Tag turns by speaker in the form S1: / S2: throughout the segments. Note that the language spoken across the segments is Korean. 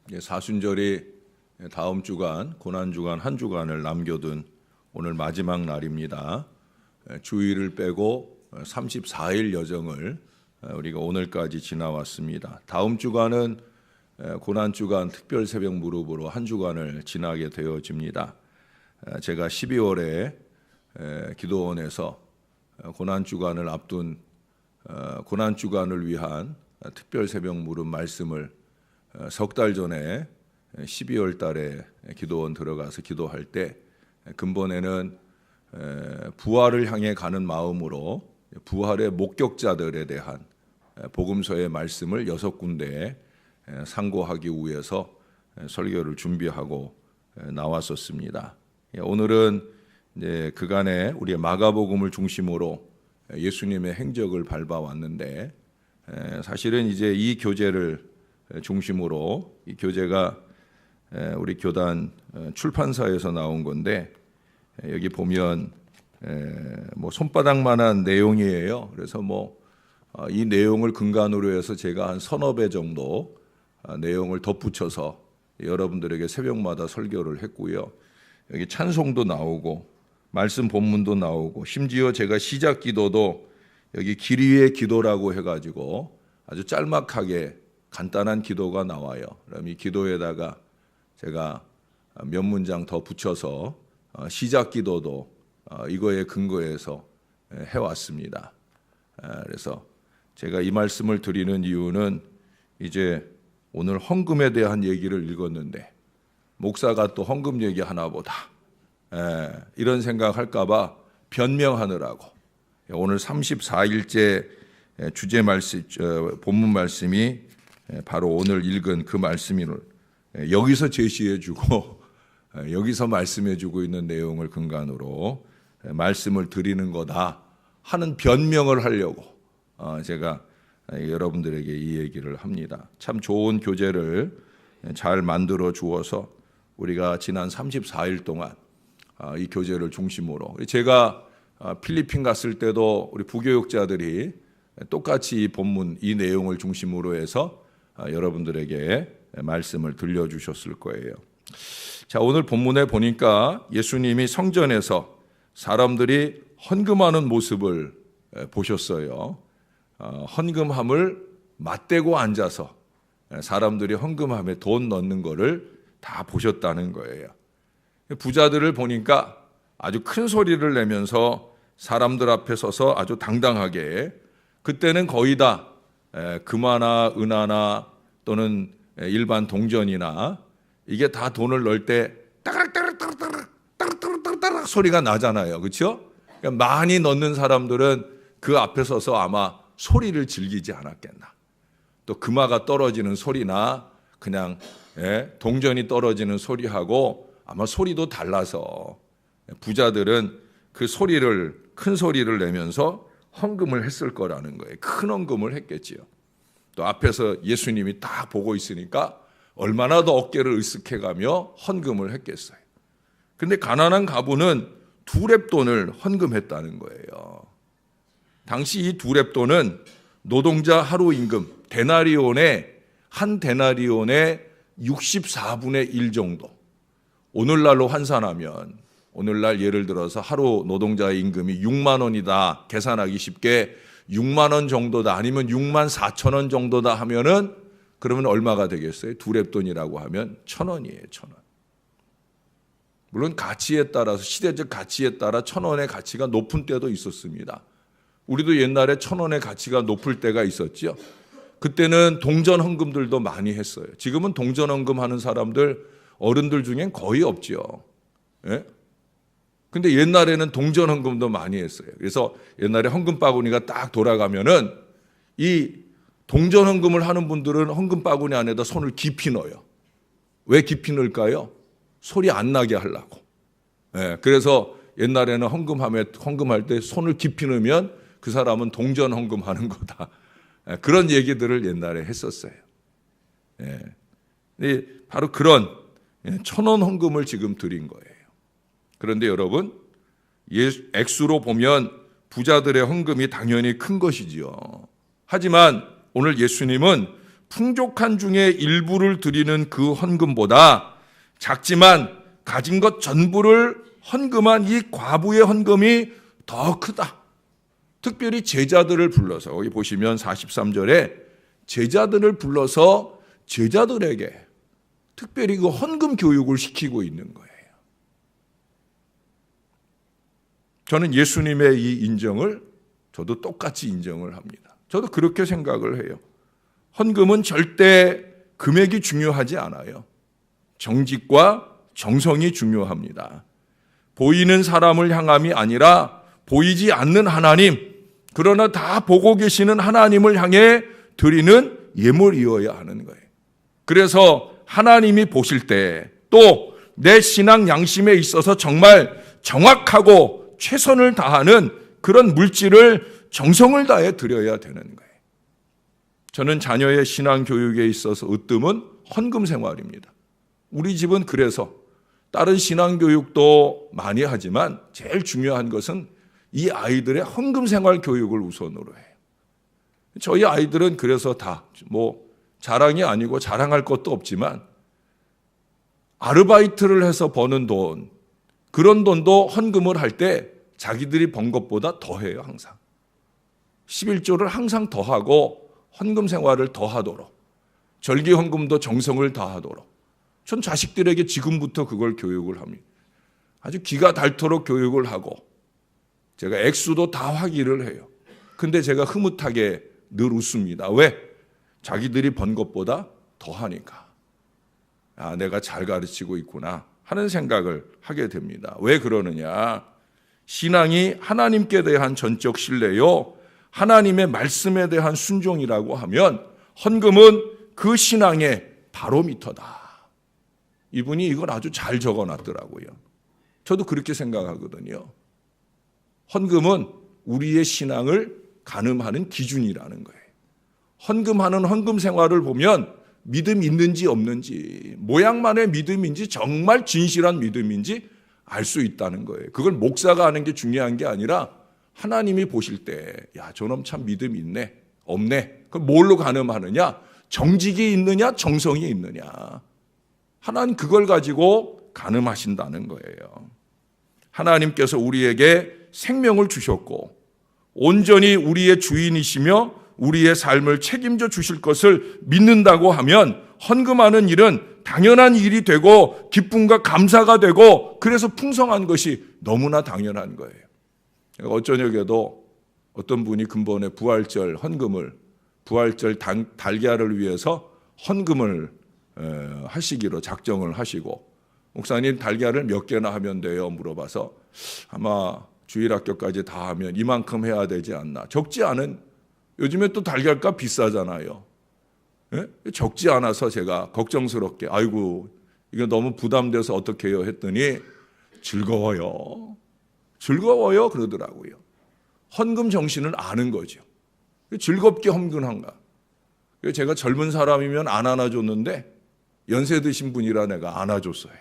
S1: 사순절이 다음 주간, 고난주간 한 주간을 남겨둔 오늘 마지막 날입니다. 주일을 빼고 34일 여정을 우리가 오늘까지 지나왔습니다. 다음 주간은 고난주간 특별 새벽 무릎으로 한 주간을 지나게 되어집니다. 제가 12월에 기도원에서 고난주간을 앞둔 고난주간을 위한 특별 새벽 무릎 말씀을 석 달 전에 12월 달에 기도원 들어가서 기도할 때 근본에는 부활을 향해 가는 마음으로 부활의 목격자들에 대한 복음서의 말씀을 6군데에 상고하기 위해서 설교를 준비하고 나왔었습니다. 오늘은 이제 그간에 우리의 마가복음을 중심으로 예수님의 행적을 밟아왔는데 사실은 이제 이 교재를 중심으로 이 교재가 우리 교단 출판사에서 나온 건데 여기 보면 뭐 손바닥만한 내용이에요. 그래서 뭐 이 내용을 근간으로 해서 제가 한 서너 배 정도 내용을 덧붙여서 여러분들에게 새벽마다 설교를 했고요. 여기 찬송도 나오고 말씀 본문도 나오고 심지어 제가 시작 기도도 여기 길 위의 기도라고 해가지고 아주 짤막하게 간단한 기도가 나와요. 그럼 이 기도에다가 제가 몇 문장 더 붙여서 시작 기도도 이거에 근거해서 해왔습니다. 그래서 제가 이 말씀을 드리는 이유는 이제 오늘 헌금에 대한 얘기를 읽었는데 목사가 또 헌금 얘기하나 보다 이런 생각할까 봐 변명하느라고 오늘 34일째 주제 말씀 본문 말씀이 바로 오늘 읽은 그 말씀을 여기서 제시해주고 여기서 말씀해주고 있는 내용을 근간으로 말씀을 드리는 거다 하는 변명을 하려고 제가 여러분들에게 이 얘기를 합니다. 참 좋은 교재를 잘 만들어 주어서 우리가 지난 34일 동안 이 교재를 중심으로 제가 필리핀 갔을 때도 우리 부교육자들이 똑같이 이 본문 이 내용을 중심으로 해서 여러분들에게 말씀을 들려주셨을 거예요. 자, 오늘 본문에 보니까 예수님이 성전에서 사람들이 헌금하는 모습을 보셨어요. 헌금함을 맞대고 앉아서 사람들이 헌금함에 돈 넣는 거를 다 보셨다는 거예요. 부자들을 보니까 아주 큰 소리를 내면서 사람들 앞에 서서 아주 당당하게 그때는 거의 다 금화나 은하나 또는 일반 동전이나 이게 다 돈을 넣을 때 따락따락 소리가 나잖아요. 그렇죠? 그러니까 많이 넣는 사람들은 그 앞에 서서 아마 소리를 즐기지 않았겠나. 또 금화가 떨어지는 소리나 그냥 동전이 떨어지는 소리하고 아마 소리도 달라서 부자들은 그 소리를 큰 소리를 내면서 헌금을 했을 거라는 거예요. 큰 헌금을 했겠지요. 또 앞에서 예수님이 딱 보고 있으니까 얼마나 더 어깨를 으쓱해가며 헌금을 했겠어요. 근데 가난한 가부는 2렙돈을 헌금했다는 거예요. 당시 이 2렙돈은 노동자 하루 임금 한 데나리온의 64분의 1 정도. 오늘날로 환산하면 오늘날 예를 들어서 하루 노동자의 임금이 6만 원이다. 계산하기 쉽게 6만 원 정도다. 아니면 6만 4천 원 정도다 하면은 그러면 얼마가 되겠어요? 2렙돈이라고 하면 1,000원이에요. 1,000원. 물론 가치에 따라서 시대적 가치에 따라 1,000원의 가치가 높은 때도 있었습니다. 우리도 옛날에 1,000원의 가치가 높을 때가 있었죠. 그때는 동전 헌금들도 많이 했어요. 지금은 동전 헌금하는 사람들 어른들 중엔 거의 없죠. 예? 근데 옛날에는 동전 헌금도 많이 했어요. 그래서 옛날에 헌금 바구니가 딱 돌아가면은 이 동전 헌금을 하는 분들은 헌금 바구니 안에다 손을 깊이 넣어요. 왜 깊이 넣을까요? 소리 안 나게 하려고. 예, 그래서 옛날에는 헌금할 때 손을 깊이 넣으면 그 사람은 동전 헌금하는 거다. 예, 그런 얘기들을 옛날에 했었어요. 예, 바로 그런 1,000원 헌금을 지금 드린 거예요. 그런데 여러분, 액수로 보면 부자들의 헌금이 당연히 큰 것이지요. 하지만 오늘 예수님은 풍족한 중에 일부를 드리는 그 헌금보다 작지만 가진 것 전부를 헌금한 이 과부의 헌금이 더 크다. 특별히 제자들을 불러서, 여기 보시면 43절에 제자들을 불러서 제자들에게 특별히 그 헌금 교육을 시키고 있는 거예요. 저는 예수님의 이 인정을 저도 똑같이 인정을 합니다. 저도 그렇게 생각을 해요. 헌금은 절대 금액이 중요하지 않아요. 정직과 정성이 중요합니다. 보이는 사람을 향함이 아니라 보이지 않는 하나님, 그러나 다 보고 계시는 하나님을 향해 드리는 예물이어야 하는 거예요. 그래서 하나님이 보실 때 또 내 신앙 양심에 있어서 정말 정확하고 최선을 다하는 그런 물질을 정성을 다해 드려야 되는 거예요. 저는 자녀의 신앙 교육에 있어서 으뜸은 헌금 생활입니다. 우리 집은 그래서 다른 신앙 교육도 많이 하지만 제일 중요한 것은 이 아이들의 헌금 생활 교육을 우선으로 해요. 저희 아이들은 그래서 다 자랑이 아니고 자랑할 것도 없지만 아르바이트를 해서 버는 돈, 그런 돈도 헌금을 할 때 자기들이 번 것보다 더해요. 항상 11조를 항상 더하고 헌금 생활을 더하도록, 절기 헌금도 정성을 다하도록 전 자식들에게 지금부터 그걸 교육을 합니다. 아주 기가 닳도록 교육을 하고 제가 액수도 다 확인을 해요. 근데 제가 흐뭇하게 늘 웃습니다. 왜? 자기들이 번 것보다 더하니까. 아, 내가 잘 가르치고 있구나 하는 생각을 하게 됩니다. 왜 그러느냐? 신앙이 하나님께 대한 전적 신뢰요, 하나님의 말씀에 대한 순종이라고 하면 헌금은 그 신앙의 바로미터다. 이분이 이걸 아주 잘 적어놨더라고요. 저도 그렇게 생각하거든요. 헌금은 우리의 신앙을 가늠하는 기준이라는 거예요. 헌금하는 헌금 생활을 보면 믿음이 있는지 없는지, 모양만의 믿음인지 정말 진실한 믿음인지 알 수 있다는 거예요. 그걸 목사가 하는 게 중요한 게 아니라 하나님이 보실 때, 야, 저놈 참 믿음이 있네, 없네. 그럼 뭘로 가늠하느냐? 정직이 있느냐, 정성이 있느냐. 하나님 그걸 가지고 가늠하신다는 거예요. 하나님께서 우리에게 생명을 주셨고 온전히 우리의 주인이시며 우리의 삶을 책임져 주실 것을 믿는다고 하면 헌금하는 일은 당연한 일이 되고 기쁨과 감사가 되고 그래서 풍성한 것이 너무나 당연한 거예요. 어저녁에도 어떤 분이 근본에 부활절 헌금을, 부활절 달걀을 위해서 헌금을 하시기로 작정을 하시고, 목사님 달걀을 몇 개나 하면 돼요? 물어봐서 아마 주일학교까지 다 하면 이만큼 해야 되지 않나. 적지 않은, 요즘에 또 달걀값 비싸잖아요. 예? 적지 않아서 제가 걱정스럽게, 아이고 이거 너무 부담돼서 어떻게 해요 했더니 즐거워요 그러더라고요. 헌금 정신을 아는 거죠. 즐겁게 헌금한가. 제가 젊은 사람이면 안 안아줬는데 연세 드신 분이라 내가 안아줬어요.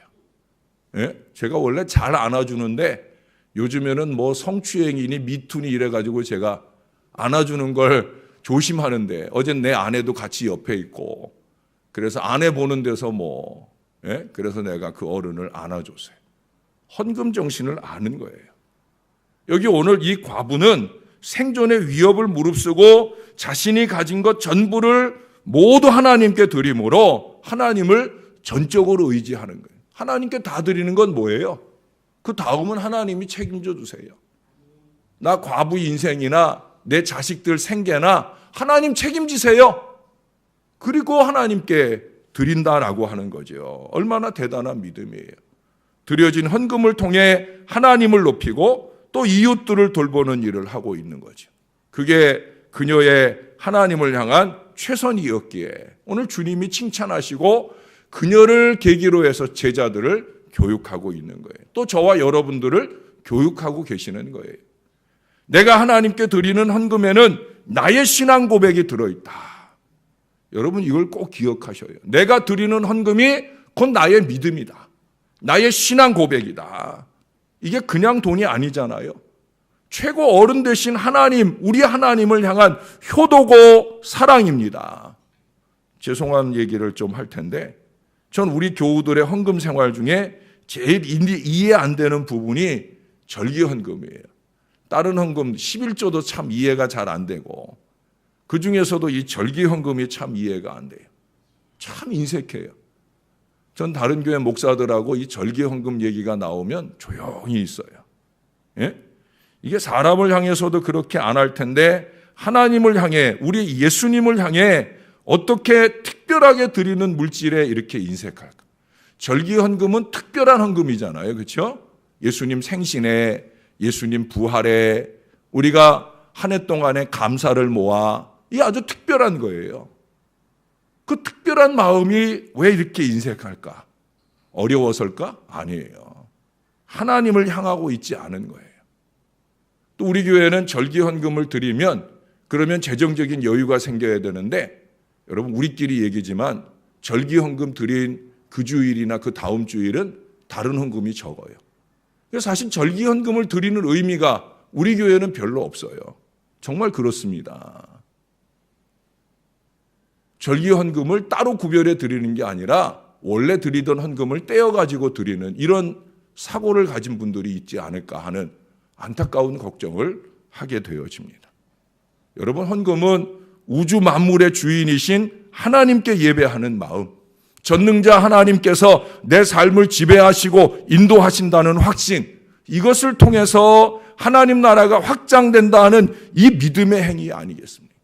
S1: 예? 제가 원래 잘 안아주는데 요즘에는 뭐 성추행이니 미투니 이래가지고 제가 안아주는 걸 조심하는데, 어젠 내 아내도 같이 옆에 있고 그래서 아내 보는 데서 그래서 내가 그 어른을 안아줬어요. 헌금 정신을 아는 거예요. 여기 오늘 이 과부는 생존의 위협을 무릅쓰고 자신이 가진 것 전부를 모두 하나님께 드림으로 하나님을 전적으로 의지하는 거예요. 하나님께 다 드리는 건 뭐예요? 그 다음은 하나님이 책임져 주세요. 나 과부 인생이나 내 자식들 생계나 하나님 책임지세요. 그리고 하나님께 드린다라고 하는 거죠. 얼마나 대단한 믿음이에요. 드려진 헌금을 통해 하나님을 높이고 또 이웃들을 돌보는 일을 하고 있는 거죠. 그게 그녀의 하나님을 향한 최선이었기에 오늘 주님이 칭찬하시고 그녀를 계기로 해서 제자들을 교육하고 있는 거예요. 또 저와 여러분들을 교육하고 계시는 거예요. 내가 하나님께 드리는 헌금에는 나의 신앙 고백이 들어있다. 여러분 이걸 꼭 기억하셔요. 내가 드리는 헌금이 곧 나의 믿음이다. 나의 신앙 고백이다. 이게 그냥 돈이 아니잖아요. 최고 어른 되신 하나님, 우리 하나님을 향한 효도고 사랑입니다. 죄송한 얘기를 좀 할 텐데 전 우리 교우들의 헌금 생활 중에 제일 이해 안 되는 부분이 절기헌금이에요. 다른 헌금 11조도 참 이해가 잘 안 되고 그중에서도 이 절기헌금이 참 이해가 안 돼요. 참 인색해요. 전 다른 교회 목사들하고 이 절기헌금 얘기가 나오면 조용히 있어요. 예? 이게 사람을 향해서도 그렇게 안 할 텐데 하나님을 향해 우리 예수님을 향해 어떻게 특별하게 드리는 물질에 이렇게 인색할까? 절기헌금은 특별한 헌금이잖아요. 그렇죠? 예수님 생신에 예수님 부활에 우리가 한 해 동안에 감사를 모아 이게 아주 특별한 거예요. 그 특별한 마음이 왜 이렇게 인색할까? 어려워서일까? 아니에요. 하나님을 향하고 있지 않은 거예요. 또 우리 교회는 절기헌금을 드리면 그러면 재정적인 여유가 생겨야 되는데 여러분 우리끼리 얘기지만 절기헌금 드린 그 주일이나 그 다음 주일은 다른 헌금이 적어요. 그래서 사실 절기헌금을 드리는 의미가 우리 교회는 별로 없어요. 정말 그렇습니다. 절기헌금을 따로 구별해 드리는 게 아니라 원래 드리던 헌금을 떼어가지고 드리는 이런 사고를 가진 분들이 있지 않을까 하는 안타까운 걱정을 하게 되어집니다. 여러분 헌금은 우주 만물의 주인이신 하나님께 예배하는 마음, 전능자 하나님께서 내 삶을 지배하시고 인도하신다는 확신, 이것을 통해서 하나님 나라가 확장된다는 이 믿음의 행위 아니겠습니까?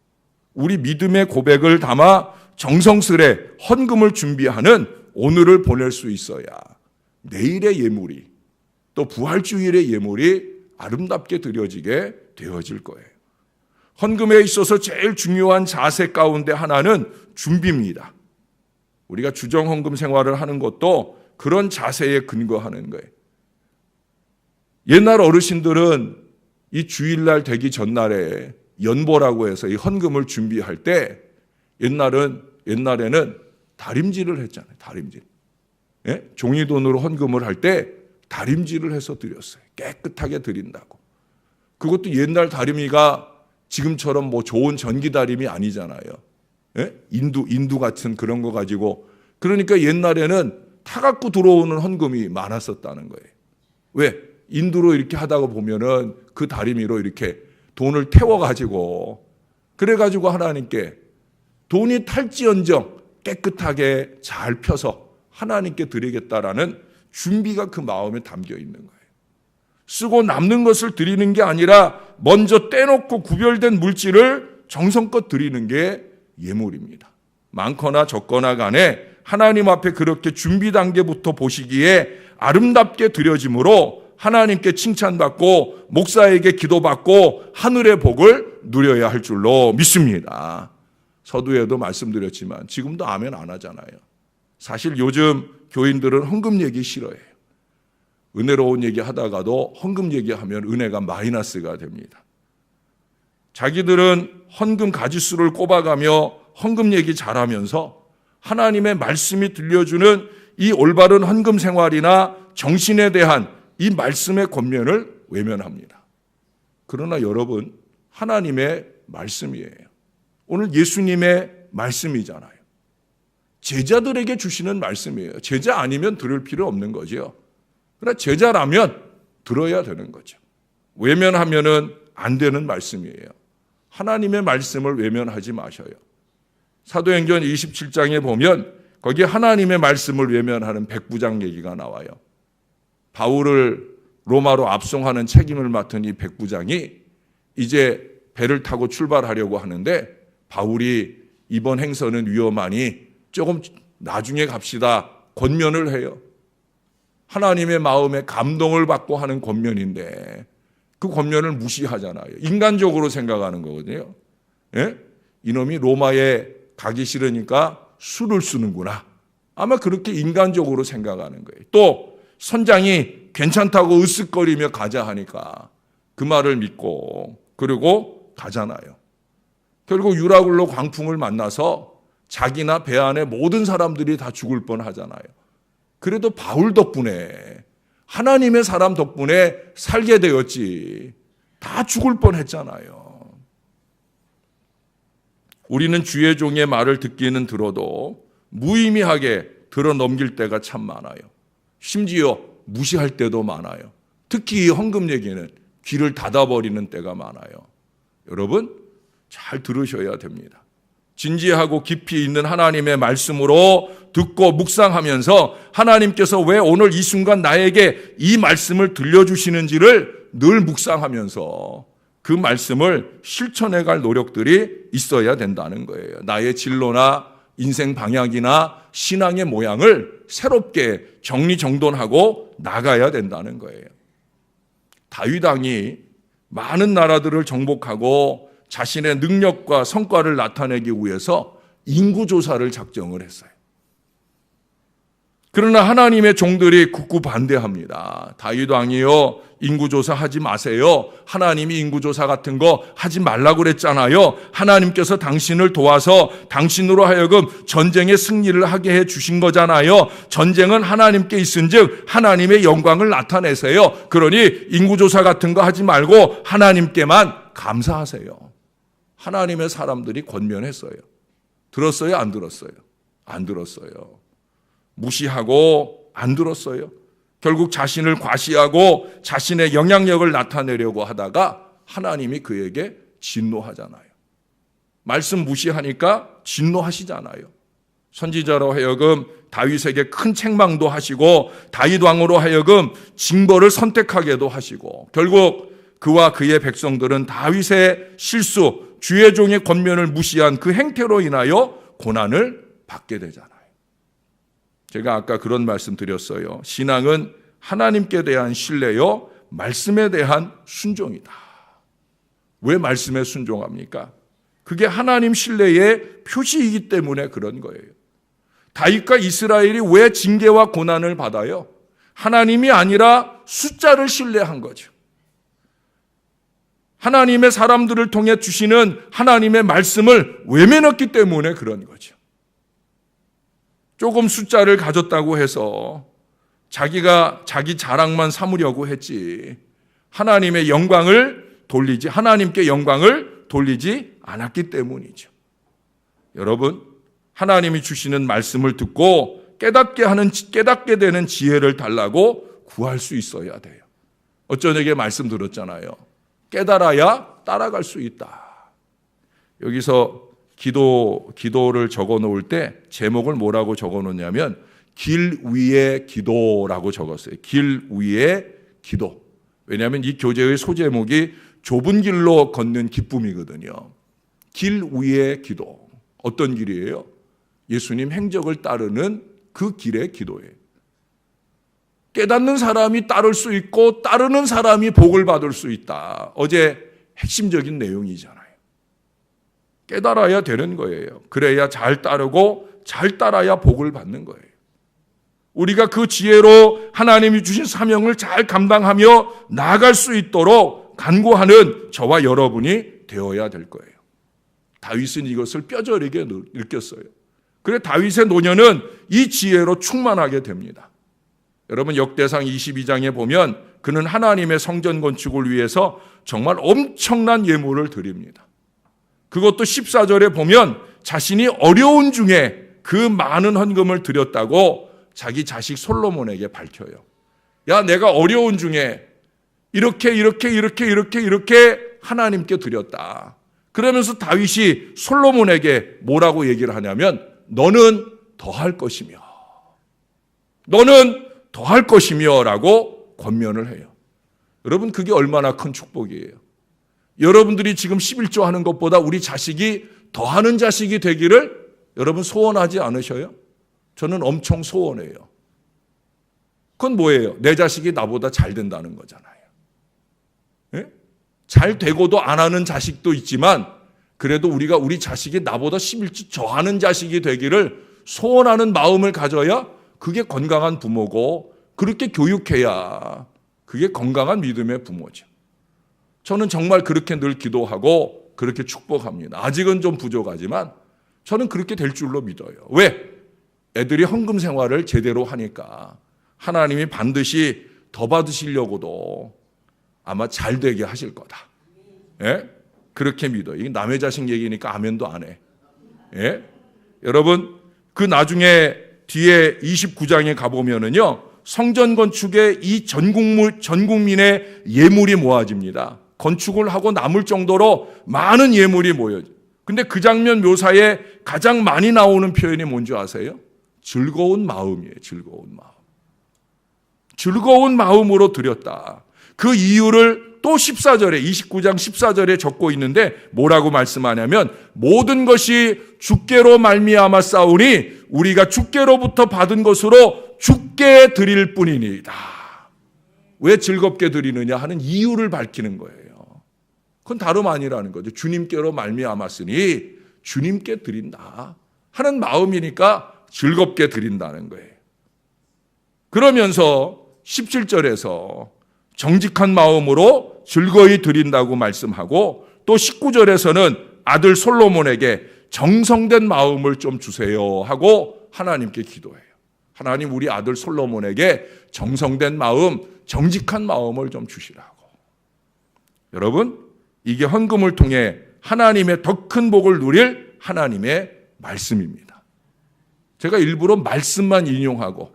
S1: 우리 믿음의 고백을 담아 정성스레 헌금을 준비하는 오늘을 보낼 수 있어야 내일의 예물이 또 부활주일의 예물이 아름답게 드려지게 되어질 거예요. 헌금에 있어서 제일 중요한 자세 가운데 하나는 준비입니다. 우리가 주정헌금 생활을 하는 것도 그런 자세에 근거하는 거예요. 옛날 어르신들은 이 주일날 되기 전날에 연보라고 해서 이 헌금을 준비할 때 옛날에는 다림질을 했잖아요. 다림질. 예? 종이돈으로 헌금을 할 때 다림질을 해서 드렸어요. 깨끗하게 드린다고. 그것도 옛날 다리미가 지금처럼 뭐 좋은 전기 다림이 아니잖아요. 예? 인두 같은 그런 거 가지고. 그러니까 옛날에는 타갖고 들어오는 헌금이 많았었다는 거예요. 왜? 인두로 이렇게 하다가 보면은 그 다리미로 이렇게 돈을 태워가지고 그래가지고 하나님께 돈이 탈지언정 깨끗하게 잘 펴서 하나님께 드리겠다라는 준비가 그 마음에 담겨 있는 거예요. 쓰고 남는 것을 드리는 게 아니라 먼저 떼놓고 구별된 물질을 정성껏 드리는 게 예물입니다. 많거나 적거나 간에 하나님 앞에 그렇게 준비 단계부터 보시기에 아름답게 드려짐으로 하나님께 칭찬받고 목사에게 기도받고 하늘의 복을 누려야 할 줄로 믿습니다. 서두에도 말씀드렸지만 지금도 아멘 안 하잖아요. 사실 요즘 교인들은 헌금 얘기 싫어해요. 은혜로운 얘기 하다가도 헌금 얘기하면 은혜가 마이너스가 됩니다. 자기들은 헌금 가지수를 꼽아가며 헌금 얘기 잘하면서 하나님의 말씀이 들려주는 이 올바른 헌금 생활이나 정신에 대한 이 말씀의 권면을 외면합니다. 그러나 여러분, 하나님의 말씀이에요. 오늘 예수님의 말씀이잖아요. 제자들에게 주시는 말씀이에요. 제자 아니면 들을 필요 없는 거죠. 그러나 제자라면 들어야 되는 거죠. 외면하면은 안 되는 말씀이에요. 하나님의 말씀을 외면하지 마셔요. 사도행전 27장에 보면 거기 하나님의 말씀을 외면하는 백부장 얘기가 나와요. 바울을 로마로 압송하는 책임을 맡은 이 백부장이 이제 배를 타고 출발하려고 하는데 바울이 이번 행선은 위험하니 조금 나중에 갑시다 권면을 해요. 하나님의 마음에 감동을 받고 하는 권면인데 그 권면을 무시하잖아요. 인간적으로 생각하는 거거든요. 예? 이놈이 로마에 가기 싫으니까 술을 쓰는구나. 아마 그렇게 인간적으로 생각하는 거예요. 또 선장이 괜찮다고 으쓱거리며 가자 하니까 그 말을 믿고 그리고 가잖아요. 결국 유라굴로 광풍을 만나서 자기나 배 안에 모든 사람들이 다 죽을 뻔하잖아요. 그래도 바울 덕분에 하나님의 사람 덕분에 살게 되었지 다 죽을 뻔했잖아요. 우리는 주의 종의 말을 듣기는 들어도 무의미하게 들어 넘길 때가 참 많아요. 심지어 무시할 때도 많아요. 특히 이 헌금 얘기는 귀를 닫아버리는 때가 많아요. 여러분 잘 들으셔야 됩니다. 진지하고 깊이 있는 하나님의 말씀으로 듣고 묵상하면서 하나님께서 왜 오늘 이 순간 나에게 이 말씀을 들려주시는지를 늘 묵상하면서 그 말씀을 실천해 갈 노력들이 있어야 된다는 거예요. 나의 진로나 인생 방향이나 신앙의 모양을 새롭게 정리정돈하고 나가야 된다는 거예요. 다윗 왕이 많은 나라들을 정복하고 자신의 능력과 성과를 나타내기 위해서 인구조사를 작정을 했어요. 그러나 하나님의 종들이 굳고 반대합니다. 다윗 왕이요, 인구조사 하지 마세요. 하나님이 인구조사 같은 거 하지 말라고 그랬잖아요. 하나님께서 당신을 도와서 당신으로 하여금 전쟁의 승리를 하게 해 주신 거잖아요. 전쟁은 하나님께 있은즉 하나님의 영광을 나타내세요. 그러니 인구조사 같은 거 하지 말고 하나님께만 감사하세요. 하나님의 사람들이 권면했어요. 들었어요? 안 들었어요? 안 들었어요. 무시하고 안 들었어요. 결국 자신을 과시하고 자신의 영향력을 나타내려고 하다가 하나님이 그에게 진노하잖아요. 말씀 무시하니까 진노하시잖아요. 선지자로 하여금 다윗에게 큰 책망도 하시고 다윗 왕으로 하여금 징벌을 선택하게도 하시고 결국 그와 그의 백성들은 다윗의 실수, 주의 종의 권면을 무시한 그 행태로 인하여 고난을 받게 되잖아요. 제가 아까 그런 말씀 드렸어요. 신앙은 하나님께 대한 신뢰요, 말씀에 대한 순종이다. 왜 말씀에 순종합니까? 그게 하나님 신뢰의 표시이기 때문에 그런 거예요. 다윗과 이스라엘이 왜 징계와 고난을 받아요? 하나님이 아니라 숫자를 신뢰한 거죠. 하나님의 사람들을 통해 주시는 하나님의 말씀을 외면했기 때문에 그런 거죠. 조금 숫자를 가졌다고 해서 자기가 자기 자랑만 삼으려고 했지 하나님의 영광을 돌리지 하나님께 영광을 돌리지 않았기 때문이죠. 여러분, 하나님이 주시는 말씀을 듣고 깨닫게 되는 지혜를 달라고 구할 수 있어야 돼요. 어쩌냐게 말씀 들었잖아요. 깨달아야 따라갈 수 있다. 여기서 기도를 적어 놓을 때 제목을 뭐라고 적어 놓냐면 길 위의 기도라고 적었어요. 길 위의 기도. 왜냐하면 이 교재의 소제목이 좁은 길로 걷는 기쁨이거든요. 길 위의 기도. 어떤 길이에요? 예수님 행적을 따르는 그 길의 기도예요. 깨닫는 사람이 따를 수 있고 따르는 사람이 복을 받을 수 있다. 어제 핵심적인 내용이잖아요. 깨달아야 되는 거예요. 그래야 잘 따르고 잘 따라야 복을 받는 거예요. 우리가 그 지혜로 하나님이 주신 사명을 잘 감당하며 나아갈 수 있도록 간구하는 저와 여러분이 되어야 될 거예요. 다윗은 이것을 뼈저리게 느꼈어요. 그래 다윗의 노년은 이 지혜로 충만하게 됩니다. 여러분 역대상 22장에 보면 그는 하나님의 성전 건축을 위해서 정말 엄청난 예물을 드립니다. 그것도 14절에 보면 자신이 어려운 중에 그 많은 헌금을 드렸다고 자기 자식 솔로몬에게 밝혀요. 야, 내가 어려운 중에 이렇게 하나님께 드렸다. 그러면서 다윗이 솔로몬에게 뭐라고 얘기를 하냐면 너는 더할 것이며 라고 권면을 해요. 여러분 그게 얼마나 큰 축복이에요. 여러분들이 지금 11조 하는 것보다 우리 자식이 더하는 자식이 되기를 여러분 소원하지 않으셔요? 저는 엄청 소원해요. 그건 뭐예요? 내 자식이 나보다 잘 된다는 거잖아요. 예? 잘 되고도 안 하는 자식도 있지만 그래도 우리가 우리 자식이 나보다 11조 더 하는 자식이 되기를 소원하는 마음을 가져야 그게 건강한 부모고 그렇게 교육해야 그게 건강한 믿음의 부모죠. 저는 정말 그렇게 늘 기도하고 그렇게 축복합니다. 아직은 좀 부족하지만 저는 그렇게 될 줄로 믿어요. 왜? 애들이 헌금 생활을 제대로 하니까 하나님이 반드시 더 받으시려고도 아마 잘 되게 하실 거다. 예? 그렇게 믿어요. 이게 남의 자식 얘기니까 아멘도 안 해. 예? 여러분, 그 나중에 뒤에 29장에 가보면은요, 성전 건축에 이 전 국민의 예물이 모아집니다. 건축을 하고 남을 정도로 많은 예물이 모여요. 근데 그 장면 묘사에 가장 많이 나오는 표현이 뭔지 아세요? 즐거운 마음이에요. 즐거운 마음. 즐거운 마음으로 드렸다. 그 이유를 또 14절에 29장 14절에 적고 있는데 뭐라고 말씀하냐면 모든 것이 주께로 말미암아 싸우니 우리가 주께로부터 받은 것으로 주께 드릴 뿐이니이다. 왜 즐겁게 드리느냐 하는 이유를 밝히는 거예요. 그건 다름 아니라는 거죠. 주님께로 말미암았으니 주님께 드린다 하는 마음이니까 즐겁게 드린다는 거예요. 그러면서 17절에서 정직한 마음으로 즐거이 드린다고 말씀하고 또 19절에서는 아들 솔로몬에게 정성된 마음을 좀 주세요 하고 하나님께 기도해요. 하나님, 우리 아들 솔로몬에게 정성된 마음, 정직한 마음을 좀 주시라고. 여러분, 이게 헌금을 통해 하나님의 더 큰 복을 누릴 하나님의 말씀입니다. 제가 일부러 말씀만 인용하고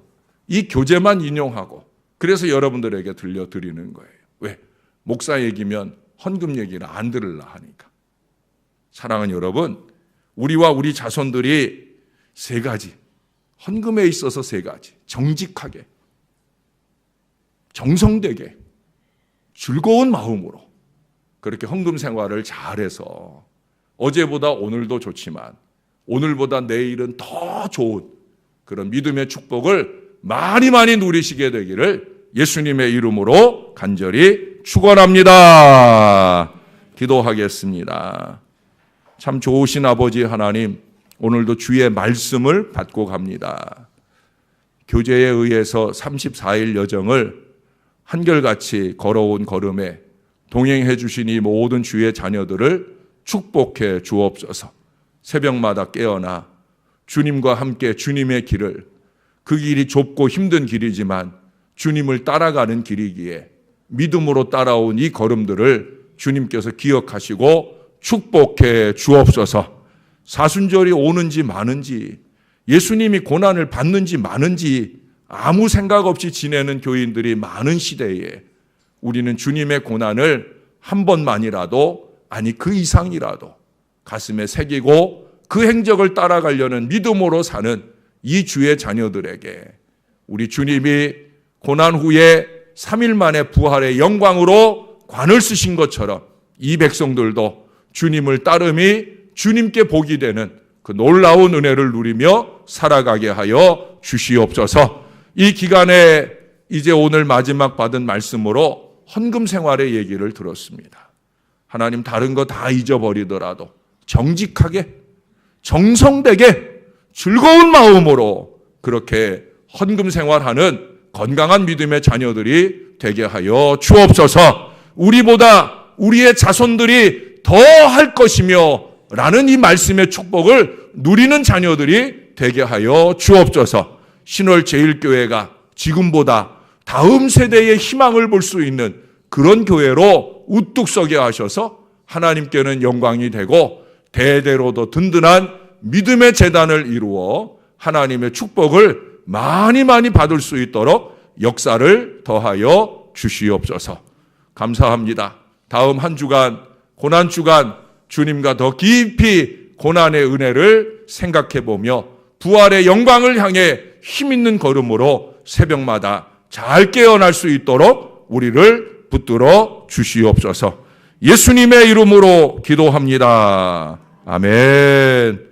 S1: 이 교재만 인용하고 그래서 여러분들에게 들려드리는 거예요. 왜? 목사 얘기면 헌금 얘기를 안 들으려 하니까. 사랑하는 여러분, 우리와 우리 자손들이 세 가지, 헌금에 있어서 세 가지, 정직하게, 정성되게, 즐거운 마음으로 그렇게 헌금 생활을 잘해서 어제보다 오늘도 좋지만 오늘보다 내일은 더 좋은 그런 믿음의 축복을 많이 누리시게 되기를 예수님의 이름으로 간절히 축원합니다. 기도하겠습니다. 참 좋으신 아버지 하나님, 오늘도 주의 말씀을 받고 갑니다. 교제에 의해서 34일 여정을 한결같이 걸어온 걸음에 동행해 주신 이 모든 주의 자녀들을 축복해 주옵소서. 새벽마다 깨어나 주님과 함께 주님의 길을, 그 길이 좁고 힘든 길이지만 주님을 따라가는 길이기에 믿음으로 따라온 이 걸음들을 주님께서 기억하시고 축복해 주옵소서. 사순절이 오는지 마는지, 예수님이 고난을 받는지 마는지 아무 생각 없이 지내는 교인들이 많은 시대에 우리는 주님의 고난을 한 번만이라도, 아니 그 이상이라도 가슴에 새기고 그 행적을 따라가려는 믿음으로 사는 이 주의 자녀들에게 우리 주님이 고난 후에 3일 만에 부활의 영광으로 관을 쓰신 것처럼 이 백성들도 주님을 따름이 주님께 복이 되는 그 놀라운 은혜를 누리며 살아가게 하여 주시옵소서. 이 기간에 이제 오늘 마지막 받은 말씀으로 헌금 생활의 얘기를 들었습니다. 하나님, 다른 거 다 잊어버리더라도 정직하게, 정성되게, 즐거운 마음으로 그렇게 헌금 생활하는 건강한 믿음의 자녀들이 되게 하여 주옵소서. 우리보다 우리의 자손들이 더 할 것이며 라는 이 말씀의 축복을 누리는 자녀들이 되게 하여 주옵소서. 신월제일교회가 지금보다 다음 세대의 희망을 볼 수 있는 그런 교회로 우뚝 서게 하셔서 하나님께는 영광이 되고 대대로도 든든한 믿음의 재단을 이루어 하나님의 축복을 많이 받을 수 있도록 역사를 더하여 주시옵소서. 감사합니다. 다음 한 주간, 고난주간 주님과 더 깊이 고난의 은혜를 생각해보며 부활의 영광을 향해 힘있는 걸음으로 새벽마다 잘 깨어날 수 있도록 우리를 붙들어 주시옵소서. 예수님의 이름으로 기도합니다. 아멘.